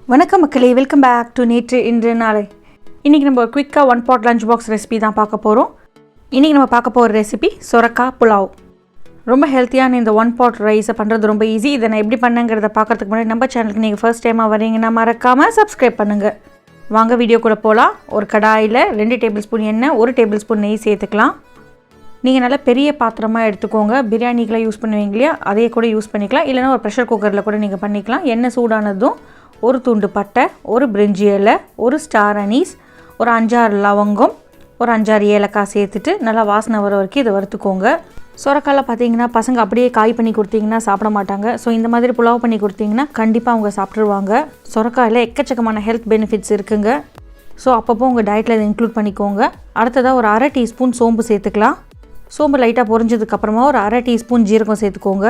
Vanakkam Makkalae, welcome back to NINI-NetruIndruNalai. இன்னைக்கு நம்ம குயிக்கா one pot lunch box recipe தான் பார்க்க போறோம். இன்னைக்கு நம்ம பார்க்க போற ரெசிபி sorakkai புலாவ். ரொம்ப ஹெல்த்தியான இந்த ஒன் பாட் ரைஸ் பண்றது ரொம்ப ஈஸி. இத நான் எப்படி பண்ணேங்கறத பார்க்கிறதுக்கு முன்னாடி நம்ம சேனலுக்கு நீங்க ஃபர்ஸ்ட் டைமா வரீங்கன்னா மறக்காம Subscribe பண்ணுங்க. வாங்க வீடியோக்குள்ள போலாம். ஒரு கடாயில 2 டேபிள்ஸ்பூன் எண்ணெய், 1 டேபிள்ஸ்பூன் நெய் சேர்த்துக்கலாம். நீங்க நல்ல பெரிய பாத்திரமா எடுத்துக்கோங்க. பிரியாணிக்குலாம் யூஸ் பண்ணுவீங்களா? அதே கூட யூஸ் பண்ணிக்கலாம். இல்லனா ஒரு பிரஷர் குக்கர்ல கூட நீங்க பண்ணிக்கலாம். எண்ணெய் சூடானதும் ஒரு துண்டு பட்டை, ஒரு பிரிஞ்சி இலை, ஒரு ஸ்டார் அனீஸ், ஒரு 5-6 லவங்கம், ஒரு 5-6 ஏலக்காய் சேர்த்துட்டு நல்லா வாசனை வர வரைக்கும் இதை வறுத்துக்கோங்க. சொரக்காயில பார்த்தீங்கன்னா பசங்க அப்படியே காய் பண்ணி கொடுத்தீங்கன்னா சாப்பிட மாட்டாங்க. ஸோ இந்த மாதிரி புலாவ் பண்ணி கொடுத்தீங்கன்னா கண்டிப்பாக அவங்க சாப்பிட்ருவாங்க. சொரக்காயில் எக்கச்சக்கமான ஹெல்த் பெனிஃபிட்ஸ் இருக்குங்க. ஸோ அப்பப்போ உங்கள் டயட்டில் இதை இன்க்ளூட் பண்ணிக்கோங்க. அடுத்ததாக ஒரு 1/2 டீஸ்பூன் சோம்பு சேர்த்துக்கலாம். சோம்பு லைட்டாக பொரிஞ்சதுக்கப்புறமா ஒரு 1/2 டீஸ்பூன் ஜீரகம் சேர்த்துக்கோங்க.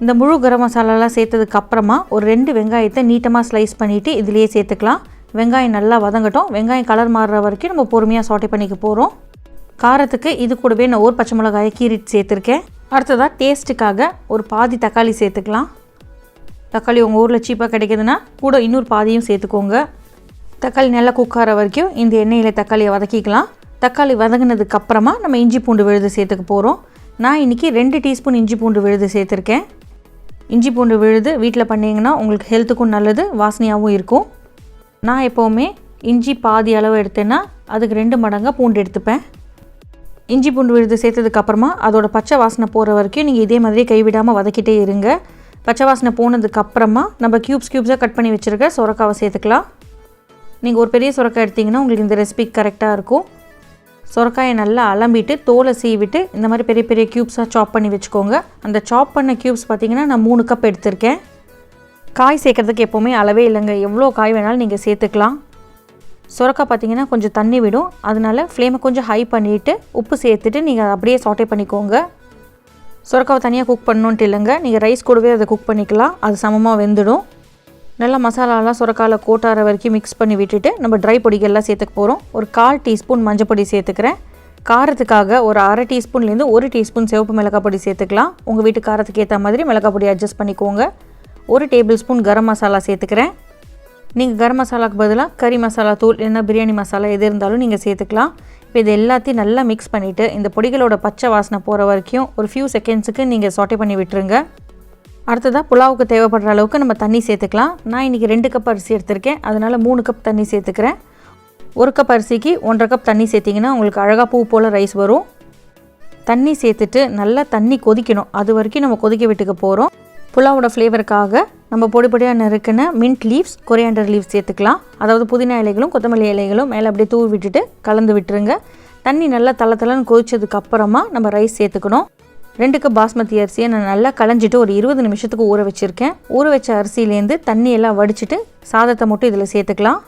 இந்த முழு கரம் மசாலாலாம் சேர்த்ததுக்கப்புறமா ஒரு 2 வெங்காயத்தை நீட்டமாக ஸ்லைஸ் பண்ணிவிட்டு இதிலேயே சேர்த்துக்கலாம். வெங்காயம் நல்லா வதங்கட்டும். வெங்காயம் கலர் மாறுற வரைக்கும் நம்ம பொறுமையாக சாட்டே பண்ணிக்க போகிறோம். காரத்துக்கு இது கூடவே நான் ஒரு பச்சை மிளகாயை கீறிட்டு சேர்த்துருக்கேன். அடுத்ததாக டேஸ்ட்டுக்காக ஒரு பாதி தக்காளி சேர்த்துக்கலாம். தக்காளி உங்கள் ஊரில் சீப்பாக கிடைக்குதுன்னா கூட இன்னொரு பாதியும் சேர்த்துக்கோங்க. தக்காளி நல்லா குக் ஆகிற வரைக்கும் இந்த எண்ணெயில் தக்காளியை வதக்கிக்கலாம். தக்காளி வதங்கினதுக்கப்புறமா நம்ம இஞ்சி பூண்டு விழுது சேர்த்துக்க போகிறோம். நான் இன்றைக்கி 2 டீஸ்பூன் இஞ்சி பூண்டு விழுது சேர்த்துருக்கேன். இஞ்சி பூண்டு விழுது வீட்டில் பண்ணிங்கன்னா உங்களுக்கு ஹெல்த்துக்கும் நல்லது, வாசனையாகவும் இருக்கும். நான் எப்போவுமே இஞ்சி பாதி அளவு எடுத்தேன்னா அதுக்கு 2 மடங்காக பூண்டு எடுத்துப்பேன். இஞ்சி பூண்டு விழுது சேர்த்ததுக்கப்புறமா அதோட பச்சை வாசனை போகிற வரைக்கும் நீங்கள் இதே மாதிரி கைவிடாமல் வதக்கிட்டே இருங்க. பச்சை வாசனை போனதுக்கப்புறமா நம்ம க்யூப்ஸாக கட் பண்ணி வச்சுருக்க சொரக்காவை சேர்த்துக்கலாம். நீங்கள் ஒரு பெரிய சொரக்காய் எடுத்திங்கன்னா உங்களுக்கு இந்த ரெசிபி கரெக்டாக இருக்கும். சொரக்காயை நல்லா அலம்பிட்டு தோலை சீவிட்டு இந்த மாதிரி பெரிய பெரிய க்யூப்ஸாக சாப் பண்ணி வச்சுக்கோங்க. அந்த சாப் பண்ண க்யூப்ஸ் பார்த்திங்கன்னா நான் 3 கப் எடுத்திருக்கேன். காய் சேர்க்குறதுக்கு எப்போவுமே அளவே இல்லைங்க. எவ்வளோ காய் வேணாலும் நீங்கள் சேர்த்துக்கலாம். சொரக்காய் பார்த்திங்கன்னா கொஞ்சம் தண்ணி விடும். அதனால ஃப்ளேமை கொஞ்சம் ஹை பண்ணிவிட்டு உப்பு சேர்த்துட்டு நீங்கள் அப்படியே சாட்டே பண்ணிக்கோங்க. சொரக்காவை தனியாக குக் பண்ணணுன்ட்டு இல்லைங்க. நீங்கள் ரைஸ் கூடவே அதை குக் பண்ணிக்கலாம். அது சமமாக வெந்துடும். நல்லா மசாலாலாம் சொரக்காயில் கோட்டார வரைக்கும் மிக்ஸ் பண்ணி விட்டுட்டு நம்ம ட்ரை பொடிகள்லாம் சேர்த்துக்க போகிறோம். ஒரு 1/4 டீஸ்பூன் மஞ்சள் பொடி சேர்த்துக்கிறேன். காரத்துக்காக ஒரு 1/2 டீஸ்பூன்லேருந்து 1 டீஸ்பூன் சிவப்பு மிளகாய் பொடி சேர்த்துக்கலாம். உங்கள் வீட்டு காரத்துக்கு ஏற்ற மாதிரி மிளகாய் பொடி அட்ஜஸ்ட் பண்ணிக்கோங்க. 1 டேபிள் ஸ்பூன் கரம் மசாலா சேர்த்துக்கிறேன். நீங்கள் கரம் மசாலாவுக்கு பதிலாக கறி மசாலா தூள் இல்லைன்னா பிரியாணி மசாலா எது இருந்தாலும் நீங்கள் சேர்த்துக்கலாம். இப்போ இது எல்லாத்தையும் நல்லா மிக்ஸ் பண்ணிவிட்டு இந்த பொடிகளோட பச்சை வாசனை போகிற வரைக்கும் ஒரு ஃபியூ செகண்ட்ஸுக்கு நீங்கள் சாட்டே பண்ணி விட்டுருங்க. அடுத்ததாக புலாவுக்கு தேவைப்படுற அளவுக்கு நம்ம தண்ணி சேர்த்துக்கலாம். நான் இன்றைக்கி 2 கப் அரிசி எடுத்திருக்கேன். அதனால் 3 கப் தண்ணி சேர்த்துக்கிறேன். 1 கப் அரிசிக்கு 1.5 கப் தண்ணி சேர்த்திங்கன்னா உங்களுக்கு அழகாக பூ போல் ரைஸ் வரும். தண்ணி சேர்த்துட்டு நல்லா தண்ணி கொதிக்கணும். அது வரைக்கும் நம்ம கொதிக்க விட்டுக்க போகிறோம். புலாவோட ஃப்ளேவருக்காக நம்ம பொடி பொடியாக நறுக்கின மின்ட் லீவ்ஸ், கொரியாண்டர் லீவ்ஸ் சேர்த்துக்கலாம். அதாவது புதினா இலைகளும் கொத்தமல்லி இலைகளும் மேலே அப்படியே தூவி விட்டுட்டு கலந்து விட்டுருங்க. தண்ணி நல்லா தளன்னு கொதிச்சதுக்கப்புறமா நம்ம ரைஸ் சேர்த்துக்கணும். 2 கப் பாஸ்மதி அரிசியை நான் நல்லா களைஞ்சிட்டு ஒரு 20 நிமிஷத்துக்கு ஊற வச்சுருக்கேன். ஊற வச்ச அரிசியிலேருந்து தண்ணியெல்லாம் வடிச்சிட்டு சாதத்தை மட்டும் இதில் சேர்த்துக்கலாம்.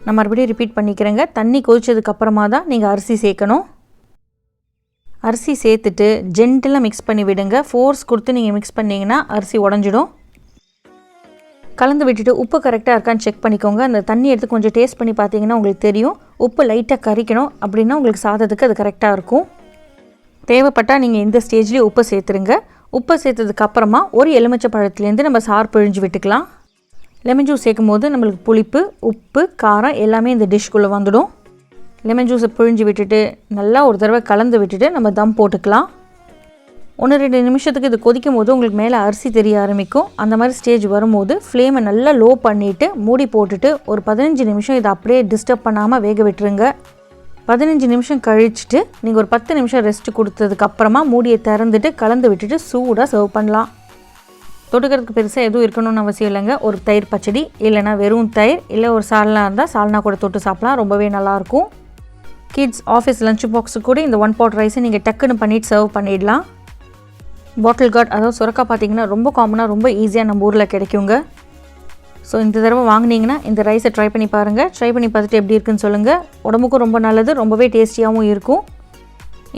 நான் மறுபடியும் ரிப்பீட் பண்ணிக்கிறேங்க. தண்ணி கொதிச்சதுக்கப்புறமா தான் நீங்கள் அரிசி சேர்க்கணும். அரிசி சேர்த்துட்டு ஜென்டிலாக மிக்ஸ் பண்ணி விடுங்க. ஃபோர்ஸ் கொடுத்து நீங்கள் மிக்ஸ் பண்ணிங்கன்னா அரிசி உடஞ்சிடும். கலந்து விட்டுட்டு உப்பு கரெக்டாக இருக்கான்னு செக் பண்ணிக்கோங்க. அந்த தண்ணி எடுத்து கொஞ்சம் டேஸ்ட் பண்ணி பார்த்தீங்கன்னா உங்களுக்கு தெரியும். உப்பு லைட்டாக கரிக்கணும். அப்படின்னா உங்களுக்கு சாதத்துக்கு அது கரெக்டாக இருக்கும். தேவைப்பட்டால் நீங்கள் இந்த ஸ்டேஜ்லேயே உப்பு சேர்த்துருங்க. உப்பு சேர்த்ததுக்கப்புறமா ஒரு எலுமிச்சை பழத்துலேருந்து நம்ம சாறு பிழிஞ்சு விட்டுக்கலாம். லெமன் ஜூஸ் சேர்க்கும் போது நம்மளுக்கு புளிப்பு, உப்பு, காரம் எல்லாமே இந்த டிஷ்குள்ளே வந்துடும். லெமன் ஜூஸை பிழிஞ்சு விட்டுட்டு நல்லா ஒரு தடவை கலந்து விட்டுட்டு நம்ம தம் போட்டுக்கலாம். 1-2 நிமிஷத்துக்கு இது கொதிக்கும் போது உங்களுக்கு மேலே அரிசி தெரிய ஆரம்பிக்கும். அந்த மாதிரி ஸ்டேஜ் வரும்போது ஃப்ளேமை நல்லா லோ பண்ணிவிட்டு மூடி போட்டுட்டு ஒரு 15 நிமிஷம் இதை அப்படியே டிஸ்டர்ப் பண்ணாமல் வேக விட்டுருங்க. 15 நிமிஷம் கழிச்சிட்டு நீங்கள் ஒரு 10 நிமிஷம் ரெஸ்ட் கொடுத்ததுக்கப்புறமா மூடியை திறந்துட்டு கலந்து விட்டுட்டு சூடாக சர்வ் பண்ணலாம். தொட்டுக்கிறதுக்கு பெருசாக எதுவும் இருக்கணும்னு அவசியம் இல்லைங்க. ஒரு தயிர் பச்சடி இல்லைனா வெறும் தயிர் இல்லை ஒரு சால்னா இருந்தால் சால்னா கூட தொட்டு சாப்பிட்லாம். ரொம்பவே நல்லாயிருக்கும். கிட்ஸ் ஆஃபீஸ் லஞ்ச் பாக்ஸு கூட இந்த ஒன் பாட் ரைஸை நீங்கள் டக்குன்னு பண்ணிவிட்டு சர்வ் பண்ணிடலாம். பாட்டில் கார்ட் அதாவது சொரக்காய் பார்த்திங்கன்னா ரொம்ப காமனாக ரொம்ப ஈஸியாக நம்ம ஊரில் கிடைக்குங்க. ஸோ இந்த தடவை வாங்கினீங்கன்னா இந்த ரைஸை ட்ரை பண்ணி பாருங்கள். ட்ரை பண்ணி பார்த்துட்டு எப்படி இருக்குன்னு சொல்லுங்கள். உடம்புக்கும் ரொம்ப நல்லது, ரொம்பவே டேஸ்டியாகவும் இருக்கும்.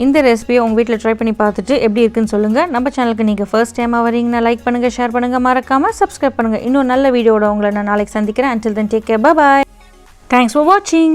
இந்த ரெசிபியை உங்கள் வீட்டில் ட்ரை பண்ணி பார்த்துட்டு எப்படி இருக்குன்னு சொல்லுங்கள். நம்ம சேனலுக்கு நீங்கள் ஃபர்ஸ்ட் டைமாக வரீங்கன்னா லைக் பண்ணுங்கள், ஷேர் பண்ணுங்கள், மறக்காமல் சப்ஸ்கிரைப் பண்ணுங்கள். இன்னும் நல்ல வீடியோட உங்களை நான் நாளைக்கு சந்திக்கிறேன். until then take care, bye bye. Thanks for watching.